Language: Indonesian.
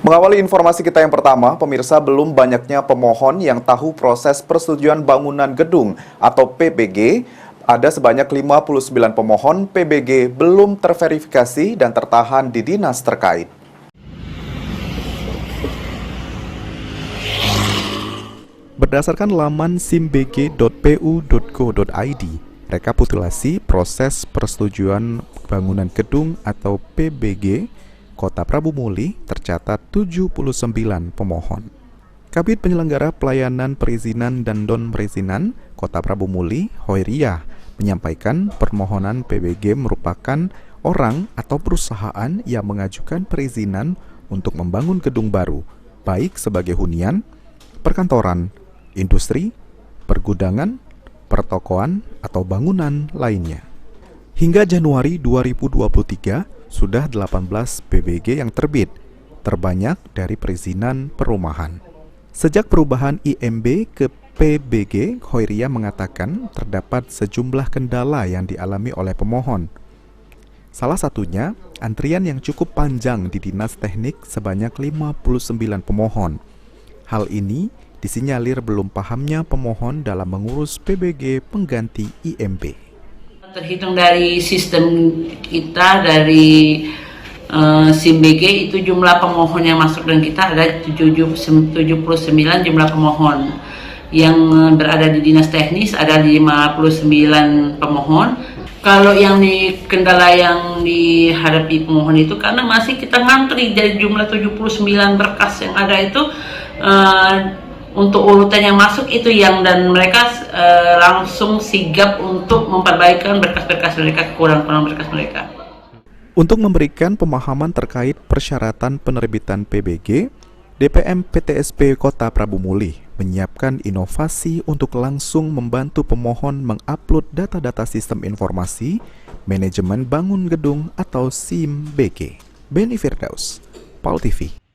Mengawali informasi kita yang pertama, pemirsa, belum banyaknya pemohon yang tahu proses persetujuan bangunan gedung atau PBG. Ada sebanyak 59 pemohon PBG belum terverifikasi dan tertahan di dinas terkait. Berdasarkan laman simbg.pu.go.id, rekapitulasi proses persetujuan bangunan gedung atau PBG Kota Prabu Muli tercatat 79 pemohon. Kabid Penyelenggara Pelayanan Perizinan dan Non-Perizinan Kota Prabu Muli, Hoiriah, menyampaikan permohonan PBG merupakan orang atau perusahaan yang mengajukan perizinan untuk membangun gedung baru, baik sebagai hunian, perkantoran, industri, pergudangan, pertokoan, atau bangunan lainnya. Hingga Januari 2023, sudah 18 PBG yang terbit, terbanyak dari perizinan perumahan. Sejak perubahan IMB ke PBG, Hoiriah mengatakan terdapat sejumlah kendala yang dialami oleh pemohon. Salah satunya, antrian yang cukup panjang di Dinas Teknik sebanyak 59 pemohon. Hal ini disinyalir belum pahamnya pemohon dalam mengurus PBG pengganti IMB. Terhitung dari sistem kita dari SIMBG itu jumlah pemohon yang masuk dan kita ada 79 jumlah pemohon. Yang berada di dinas teknis ada 59 pemohon. Kalau yang kendala yang dihadapi pemohon itu karena masih kita ngantri dari jumlah 79 berkas yang ada itu untuk urutan yang masuk itu yang dan mereka langsung sigap untuk memperbaikan berkas-berkas mereka, kekurangan berkas mereka. Untuk memberikan pemahaman terkait persyaratan penerbitan PBG, DPM PTSP Kota Prabu Muli menyiapkan inovasi untuk langsung membantu pemohon mengupload data-data sistem informasi manajemen bangun gedung atau SIMBG. Beni Firdaus, PAL TV.